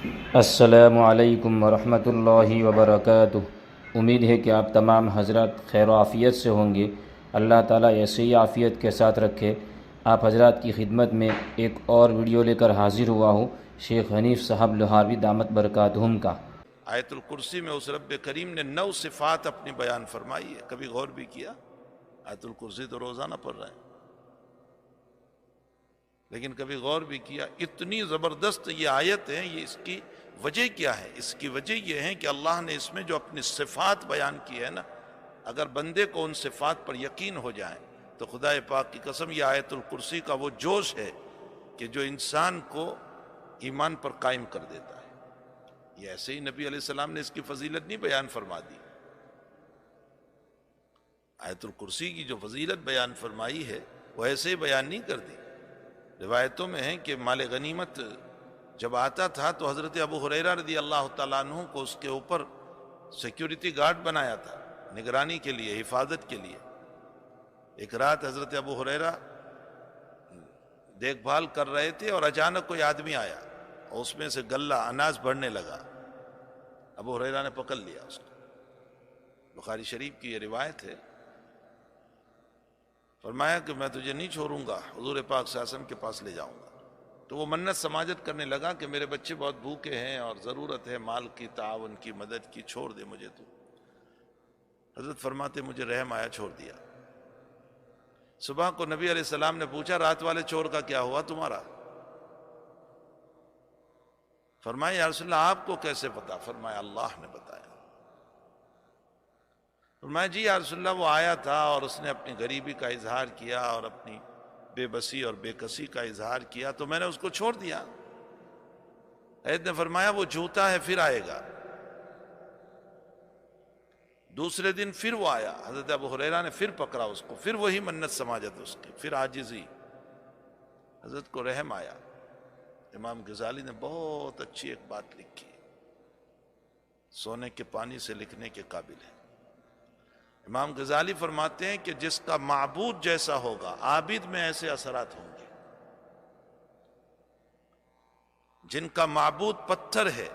السلام علیکم ورحمۃ اللہ وبرکاتہ۔ امید ہے کہ آپ تمام حضرات خیر و عافیت سے ہوں گے۔ اللہ تعالیٰ ایسے ہی عافیت کے ساتھ رکھے۔ آپ حضرات کی خدمت میں ایک اور ویڈیو لے کر حاضر ہوا ہوں، شیخ حنیف صاحب لوہاروی دامت برکاتہم کا۔ آیت الکرسی میں اس رب کریم نے 9 صفات اپنی بیان فرمائی ہے، کبھی غور بھی کیا؟ آیت الکرسی تو روزانہ پڑھ رہے ہیں، لیکن کبھی غور بھی کیا اتنی زبردست یہ آیت ہے؟ یہ اس کی وجہ کیا ہے؟ اس کی وجہ یہ ہے کہ اللہ نے اس میں جو اپنی صفات بیان کی ہے نا، اگر بندے کو ان صفات پر یقین ہو جائے تو خدا پاک کی قسم یہ آیت الکرسی کا وہ جوش ہے کہ جو انسان کو ایمان پر قائم کر دیتا ہے۔ یہ ایسے ہی نبی علیہ السلام نے اس کی فضیلت نہیں بیان فرما دی، آیت الکرسی کی جو فضیلت بیان فرمائی ہے وہ ایسے ہی بیان نہیں کر دی۔ روایتوں میں ہے کہ مال غنیمت جب آتا تھا تو حضرت ابو ہریرہ رضی اللہ تعالیٰ عنہ کو اس کے اوپر سیکیورٹی گارڈ بنایا تھا، نگرانی کے لیے، حفاظت کے لیے۔ ایک رات حضرت ابو ہریرہ دیکھ بھال کر رہے تھے اور اچانک کوئی آدمی آیا اور اس میں سے غلہ اناج بڑھنے لگا۔ ابو ہریرہ نے پکڑ لیا اس کو، بخاری شریف کی یہ روایت ہے۔ فرمایا کہ میں تجھے نہیں چھوڑوں گا، حضور پاک صلی اللہ علیہ وسلم کے پاس لے جاؤں گا۔ تو وہ منت سماجت کرنے لگا کہ میرے بچے بہت بھوکے ہیں اور ضرورت ہے مال کی، تعاون کی، مدد کی، چھوڑ دے مجھے تو۔ حضرت فرماتے مجھے رحم آیا، چھوڑ دیا۔ صبح کو نبی علیہ السلام نے پوچھا رات والے چور کا کیا ہوا تمہارا؟ فرمایا یا رسول اللہ آپ کو کیسے پتا؟ فرمایا اللہ نے بتایا۔ فرمایا جی یا رسول اللہ وہ آیا تھا اور اس نے اپنی غریبی کا اظہار کیا اور اپنی بے بسی اور بے کسی کا اظہار کیا تو میں نے اس کو چھوڑ دیا۔ حضرت نے فرمایا وہ جھوٹا ہے، پھر آئے گا۔ دوسرے دن پھر وہ آیا، حضرت ابو ہریرہ نے پھر پکڑا اس کو، پھر وہی منت سماجت اس کی، پھر عاجزی۔ حضرت کو رحم آیا۔ امام غزالی نے بہت اچھی ایک بات لکھی، سونے کے پانی سے لکھنے کے قابل ہے۔ امام غزالی فرماتے ہیں کہ جس کا معبود جیسا ہوگا عابد میں ایسے اثرات ہوں گے۔ جن کا معبود پتھر ہے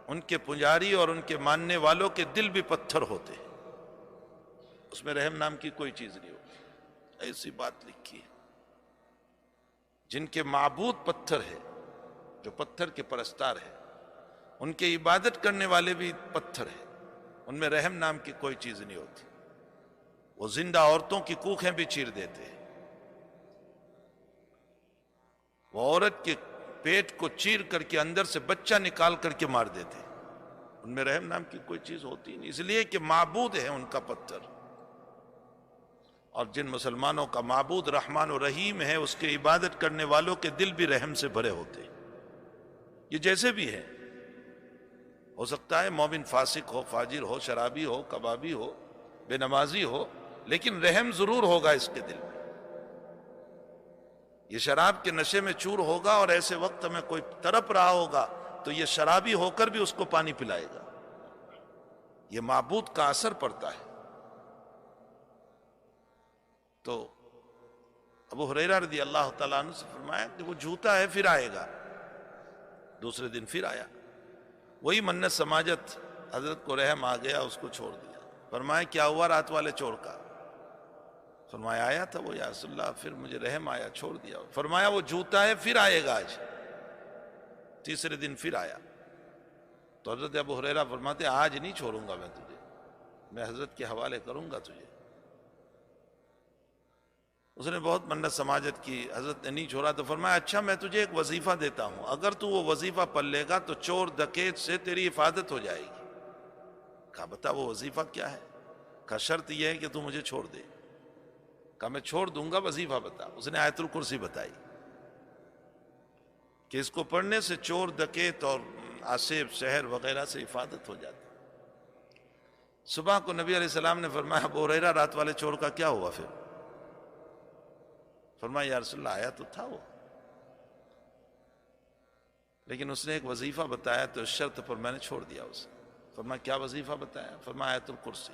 ان کے پجاری اور ان کے ماننے والوں کے دل بھی پتھر ہوتے ہیں، اس میں رحم نام کی کوئی چیز نہیں ہوتی، ایسی بات لکھی ہے۔ جن کے معبود پتھر ہے، جو پتھر کے پرستار ہے، ان کے عبادت کرنے والے بھی پتھر ہیں، ان میں رحم نام کی کوئی چیز نہیں ہوتی۔ وہ زندہ عورتوں کی کوکھیں بھی چیر دیتے ہیں، وہ عورت کے پیٹ کو چیر کر کے اندر سے بچہ نکال کر کے مار دیتے ہیں، ان میں رحم نام کی کوئی چیز ہوتی نہیں، اس لیے کہ معبود ہے ان کا پتھر۔ اور جن مسلمانوں کا معبود رحمان و رحیم ہے اس کے عبادت کرنے والوں کے دل بھی رحم سے بھرے ہوتے ہیں۔ یہ جیسے بھی ہے، ہو سکتا ہے مومن فاسق ہو، فاجر ہو، شرابی ہو، کبابی ہو، بے نمازی ہو، لیکن رحم ضرور ہوگا اس کے دل میں۔ یہ شراب کے نشے میں چور ہوگا اور ایسے وقت میں کوئی تڑپ رہا ہوگا تو یہ شرابی ہو کر بھی اس کو پانی پلائے گا۔ یہ معبود کا اثر پڑتا ہے۔ تو ابو ہریرہ رضی اللہ تعالیٰ عنہ سے فرمایا کہ وہ جھوٹا ہے، پھر آئے گا۔ دوسرے دن پھر آیا، وہی منت سماجت، حضرت کو رحم آ گیا، اس کو چھوڑ دیا۔ فرمایا کیا ہوا رات والے چور کا؟ فرمایا آیا تھا وہ یا رسول اللہ، پھر مجھے رحم آیا، چھوڑ دیا۔ فرمایا وہ جھوٹا ہے، پھر آئے گا آج۔ تیسرے دن پھر آیا تو حضرت ابو ہریرہ فرماتے آج نہیں چھوڑوں گا میں تجھے، میں حضرت کے حوالے کروں گا تجھے۔ اس نے بہت منت سماجت کی، حضرت نے نہیں چھوڑا تو فرمایا اچھا میں تجھے ایک وظیفہ دیتا ہوں، اگر تو وہ وظیفہ پڑھ لے گا تو چور ڈکیت سے تیری حفاظت ہو جائے گی۔ کہا بتا وہ وظیفہ کیا ہے؟ کہا شرط یہ ہے کہ تو مجھے چھوڑ دے۔ کہا میں چھوڑ دوں گا، وظیفہ بتا۔ اس نے آیت الکرسی بتائی کہ اس کو پڑھنے سے چور ڈکیت اور آسیب شہر وغیرہ سے حفاظت ہو جاتی۔ صبح کو نبی علیہ السلام نے فرمایا ابو ہریرہ رات والے چور کا کیا ہوا؟ پھر فرمایا یا رسول اللہ آیا تو تھا وہ، لیکن اس نے ایک وظیفہ بتایا تو اس شرط پر میں نے چھوڑ دیا اسے۔ فرمایا کیا وظیفہ بتایا؟ فرمایا آیت الکرسی۔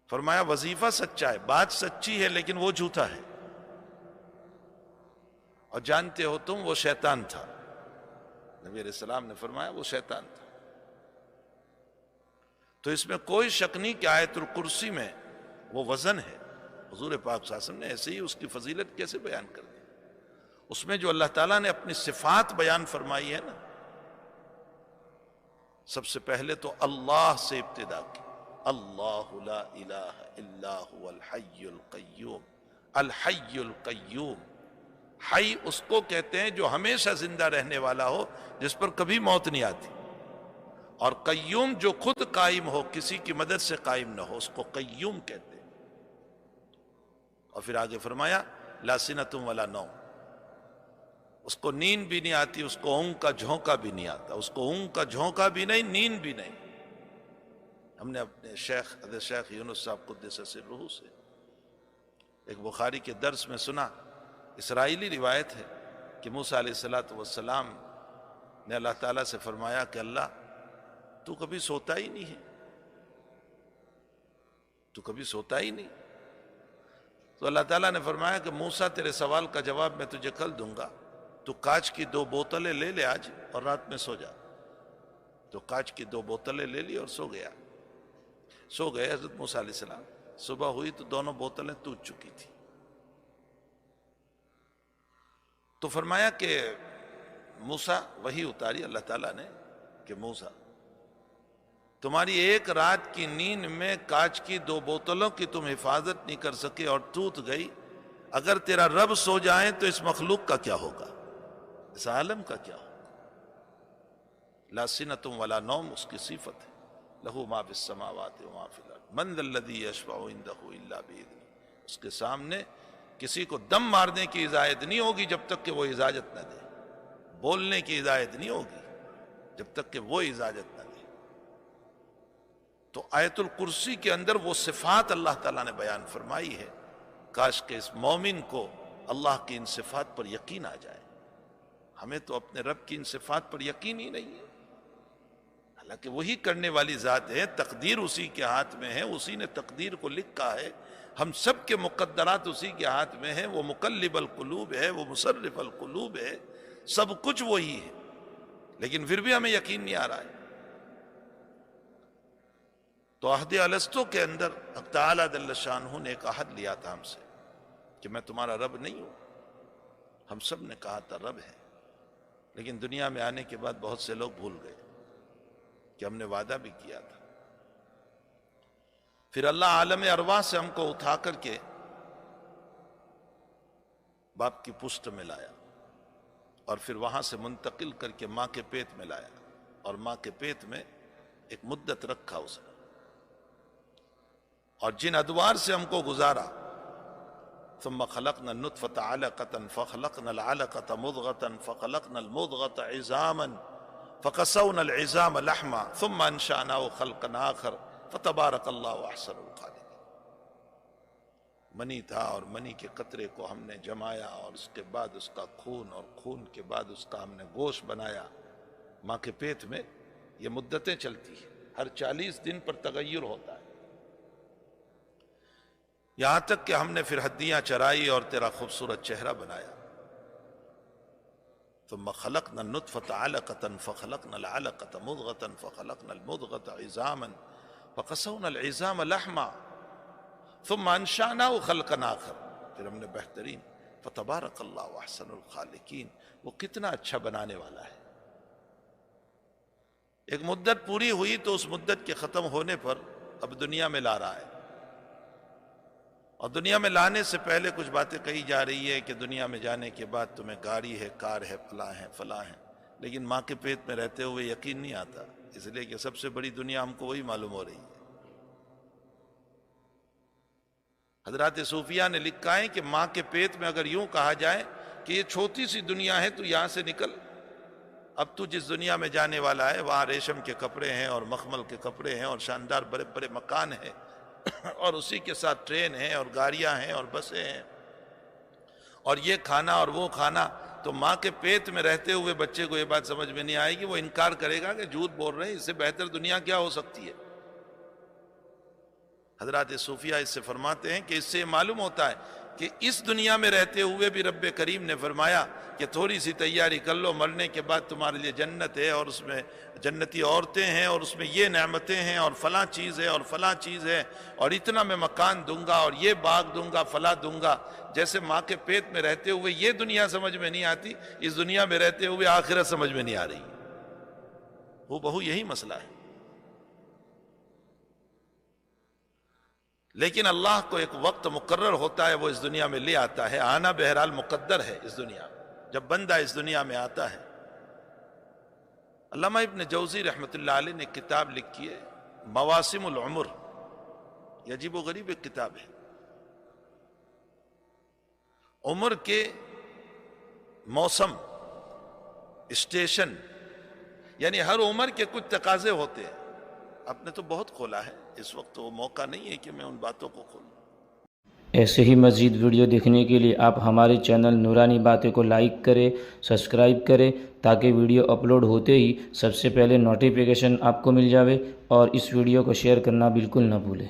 فرمایا وظیفہ سچا ہے، بات سچی ہے، لیکن وہ جھوٹا ہے، اور جانتے ہو تم وہ شیطان تھا۔ نبی علیہ السلام نے فرمایا وہ شیطان تھا۔ تو اس میں کوئی شک نہیں کہ آیت الکرسی میں وہ وزن ہے۔ حضور پاک صلی اللہ علیہ وسلم نے ایسے ہی اس کی فضیلت کیسے بیان کر دی؟ اس میں جو اللہ تعالیٰ نے اپنی صفات بیان فرمائی ہے نا، سب سے پہلے تو اللہ سے ابتدا کی، اللہ لا الہ الا هو الحی القیوم، الحی القیوم۔ حی اس کو کہتے ہیں جو ہمیشہ زندہ رہنے والا ہو، جس پر کبھی موت نہیں آتی، اور قیوم جو خود قائم ہو، کسی کی مدد سے قائم نہ ہو، اس کو قیوم کہتے ہیں۔ اور پھر آگے فرمایا لا سنۃ ولا نوم، اس کو نیند بھی نہیں آتی، اس کو اونگ کا جھونکا بھی نہیں آتا، اس کو اونگ کا جھونکا بھی نہیں، نیند بھی نہیں۔ ہم نے اپنے شیخ حضرت شیخ یونس صاحب قدس سرہ سے ایک بخاری کے درس میں سنا، اسرائیلی روایت ہے کہ موسیٰ علیہ السلام نے اللہ تعالیٰ سے فرمایا کہ اللہ تو کبھی سوتا ہی نہیں ہے، تو کبھی سوتا ہی نہیں۔ تو اللہ تعالیٰ نے فرمایا کہ موسیٰ تیرے سوال کا جواب میں تجھے کل دوں گا، تو کانچ کی 2 بوتلیں لے لے آج اور رات میں سو جا۔ تو کانچ کی 2 بوتلیں لے لی اور سو گیا، سو گئے حضرت موسیٰ علیہ السلام۔ صبح ہوئی تو دونوں بوتلیں ٹوٹ چکی تھی۔ تو فرمایا کہ موسیٰ، وحی اتاری اللہ تعالیٰ نے کہ موسیٰ تمہاری ایک رات کی نیند میں کانچ کی 2 بوتلوں کی تم حفاظت نہیں کر سکے اور ٹوٹ گئی، اگر تیرا رب سو جائیں تو اس مخلوق کا کیا ہوگا، اس عالم کا کیا ہوگا؟ لا سنۃ ولا نوم اس کی صفت ہے، لہو ما فی السماوات و ما فی الارض من ذا الذی یشفع عندہ الا باذنہ۔ اس کے سامنے کسی کو دم مارنے کی اجازت نہیں ہوگی جب تک کہ وہ اجازت نہ دے، بولنے کی اجازت نہیں ہوگی جب تک کہ وہ اجازت نہ دے۔ تو آیت الکرسی کے اندر وہ صفات اللہ تعالیٰ نے بیان فرمائی ہے، کاش کہ اس مومن کو اللہ کی ان صفات پر یقین آ جائے۔ ہمیں تو اپنے رب کی ان صفات پر یقین ہی نہیں ہے، حالانکہ وہی کرنے والی ذات ہے، تقدیر اسی کے ہاتھ میں ہے، اسی نے تقدیر کو لکھا ہے، ہم سب کے مقدرات اسی کے ہاتھ میں ہیں، وہ مقلب القلوب ہے، وہ مصرف القلوب ہے، سب کچھ وہی ہے، لیکن پھر بھی ہمیں یقین نہیں آ رہا ہے۔ تو عہد الستو کے اندر حق تعالیٰ جل شانہ نے ایک عہد لیا تھا ہم سے کہ میں تمہارا رب نہیں ہوں۔ ہم سب نے کہا تھا رب ہے، لیکن دنیا میں آنے کے بعد بہت سے لوگ بھول گئے کہ ہم نے وعدہ بھی کیا تھا۔ پھر اللہ عالم ارواح سے ہم کو اٹھا کر کے باپ کی پشت میں لایا، اور پھر وہاں سے منتقل کر کے ماں کے پیٹ میں لایا، اور ماں کے پیٹ میں ایک مدت رکھا اس نے، اور جن ادوار سے ہم کو گزارا، ثم خلقنا النطفة علقة فخلقنا العلقة مضغة فخلقنا المضغة عظاما فقسونا العظام لحما ثم انشأناه خلقا آخر فتبارک اللہ احسن الخالقین۔ منی تھا اور منی کے قطرے کو ہم نے جمایا، اور اس کے بعد اس کا خون، اور خون کے بعد اس کا ہم نے گوشت بنایا۔ ماں کے پیٹ میں یہ مدتیں چلتی ہیں، ہر 40 دن پر تغیر ہوتا ہے، یہاں تک کہ ہم نے پھر ہڈیاں چرائی اور تیرا خوبصورت چہرہ بنایا۔ ثم خلقنا النطفة علقة فخلقنا العلقة مضغة فخلقنا المضغة عظاما فقسونا العظام لحما ثم انشأناه خلقا آخر، پھر ہم نے بہترین، فتبارک اللہ احسن الخالقین، وہ کتنا اچھا بنانے والا ہے۔ ایک مدت پوری ہوئی تو اس مدت کے ختم ہونے پر اب دنیا میں لا رہا ہے، اور دنیا میں لانے سے پہلے کچھ باتیں کہی جا رہی ہے کہ دنیا میں جانے کے بعد تمہیں گاڑی ہے، کار ہے، فلاں ہے، فلاں ہے، لیکن ماں کے پیٹ میں رہتے ہوئے یقین نہیں آتا، اس لیے کہ سب سے بڑی دنیا ہم کو وہی معلوم ہو رہی ہے۔ حضرات صوفیہ نے لکھا ہے کہ ماں کے پیٹ میں اگر یوں کہا جائے کہ یہ چھوٹی سی دنیا ہے، تو یہاں سے نکل، اب تو جس دنیا میں جانے والا ہے وہاں ریشم کے کپڑے ہیں اور مخمل کے کپڑے ہیں اور شاندار بڑے بڑے مکان ہیں، اور اسی کے ساتھ ٹرین ہیں اور گاڑیاں ہیں اور بسیں ہیں اور یہ کھانا اور وہ کھانا۔ تو ماں کے پیٹ میں رہتے ہوئے بچے کو یہ بات سمجھ میں نہیں آئے گی، وہ انکار کرے گا کہ جھوٹ بول رہے ہیں، اس سے بہتر دنیا کیا ہو سکتی ہے۔ حضرات صوفیہ اس سے فرماتے ہیں کہ اس سے معلوم ہوتا ہے کہ اس دنیا میں رہتے ہوئے بھی رب کریم نے فرمایا کہ تھوڑی سی تیاری کر لو، مرنے کے بعد تمہارے لیے جنت ہے اور اس میں جنتی عورتیں ہیں اور اس میں یہ نعمتیں ہیں اور فلاں چیز ہے اور فلاں چیز ہے اور اتنا میں مکان دوں گا اور یہ باغ دوں گا، فلاں دوں گا۔ جیسے ماں کے پیٹ میں رہتے ہوئے یہ دنیا سمجھ میں نہیں آتی، اس دنیا میں رہتے ہوئے آخرت سمجھ میں نہیں آ رہی۔ وہ بہو یہی مسئلہ ہے۔ لیکن اللہ کو ایک وقت مقرر ہوتا ہے، وہ اس دنیا میں لے آتا ہے۔ آنا بہرحال مقدر ہے اس دنیا میں، جب بندہ اس دنیا میں آتا ہے۔ علامہ ابن جوزی رحمۃ اللہ علیہ نے کتاب لکھی ہے مواسم العمر، یہ عجیب و غریب ایک کتاب ہے۔ عمر کے موسم، اسٹیشن، یعنی ہر عمر کے کچھ تقاضے ہوتے ہیں۔ آپ نے تو بہت کھولا ہے، اس وقت وہ موقع نہیں ہے کہ میں ان باتوں کو کھولوں۔ ایسے ہی مزید ویڈیو دیکھنے کے لیے آپ ہمارے چینل نورانی باتیں کو لائک کریں، سبسکرائب کریں، تاکہ ویڈیو اپلوڈ ہوتے ہی سب سے پہلے نوٹیفیکیشن آپ کو مل جاوے، اور اس ویڈیو کو شیئر کرنا بالکل نہ بھولیں۔